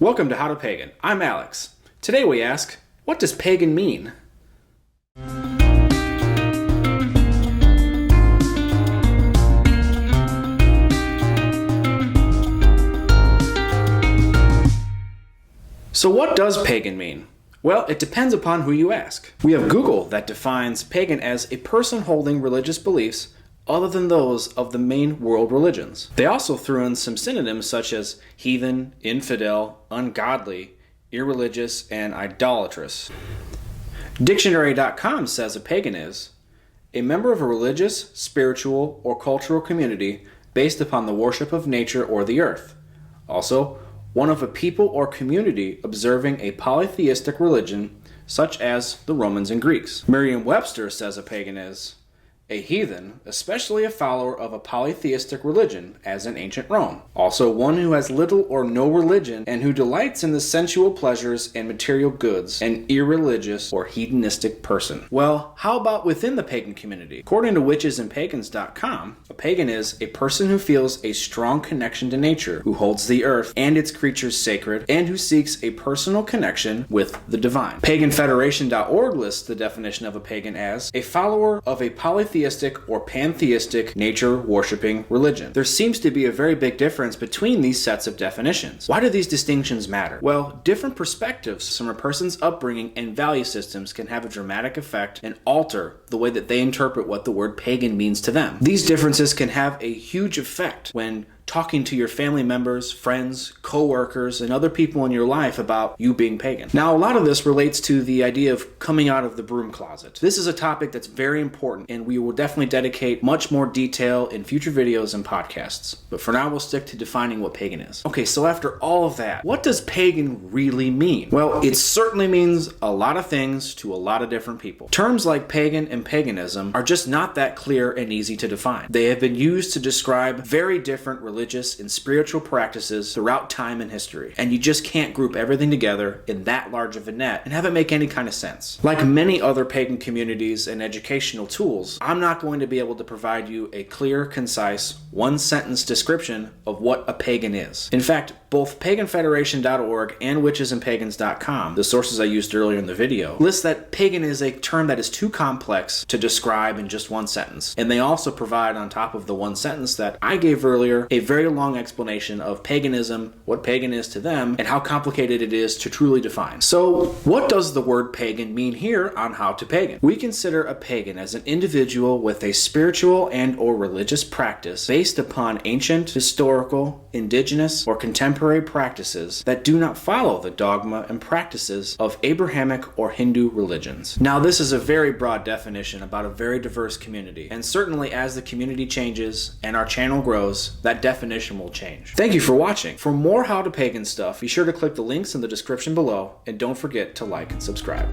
Welcome to How to Pagan. I'm Alex. Today we ask, what does pagan mean? So what does pagan mean? Well, it depends upon who you ask. We have Google that defines pagan as a person holding religious beliefs other than those of the main world religions. They also threw in some synonyms such as heathen, infidel, ungodly, irreligious, and idolatrous. Dictionary.com says a pagan is a member of a religious, spiritual, or cultural community based upon the worship of nature or the earth. Also, one of a people or community observing a polytheistic religion, such as the Romans and Greeks. Merriam-Webster says a pagan is a heathen, especially a follower of a polytheistic religion, as in ancient Rome. Also, one who has little or no religion and who delights in the sensual pleasures and material goods, an irreligious or hedonistic person. Well, how about within the pagan community? According to witchesandpagans.com, a pagan is a person who feels a strong connection to nature, who holds the earth and its creatures sacred, and who seeks a personal connection with the divine. Paganfederation.org lists the definition of a pagan as a follower of a polytheistic or pantheistic nature-worshipping religion. There seems to be a very big difference between these sets of definitions. Why do these distinctions matter? Well, different perspectives from a person's upbringing and value systems can have a dramatic effect and alter the way that they interpret what the word pagan means to them. These differences can have a huge effect when talking to your family members, friends, co-workers, and other people in your life about you being pagan. Now, a lot of this relates to the idea of coming out of the broom closet. This is a topic that's very important, and we will definitely dedicate much more detail in future videos and podcasts. But for now, we'll stick to defining what pagan is. Okay, so after all of that, what does pagan really mean? Well, it certainly means a lot of things to a lot of different people. Terms like pagan and paganism are just not that clear and easy to define. They have been used to describe very different religious and spiritual practices throughout time and history. And you just can't group everything together in that large of a net and have it make any kind of sense. Like many other pagan communities and educational tools, I'm not going to be able to provide you a clear, concise, one-sentence description of what a pagan is. In fact, both paganfederation.org and witchesandpagans.com, the sources I used earlier in the video, list that pagan is a term that is too complex to describe in just one sentence. And they also provide, on top of the one sentence that I gave earlier, a very long explanation of paganism, what pagan is to them, and how complicated it is to truly define. So, what does the word pagan mean here on How to Pagan? We consider a pagan as an individual with a spiritual and or religious practice based upon ancient, historical, indigenous, or contemporary practices that do not follow the dogma and practices of Abrahamic or Hindu religions. Now, this is a very broad definition about a very diverse community, and certainly as the community changes and our channel grows, that definition will change. Thank you for watching. For more How to Pagan stuff, be sure to click the links in the description below, and don't forget to like and subscribe.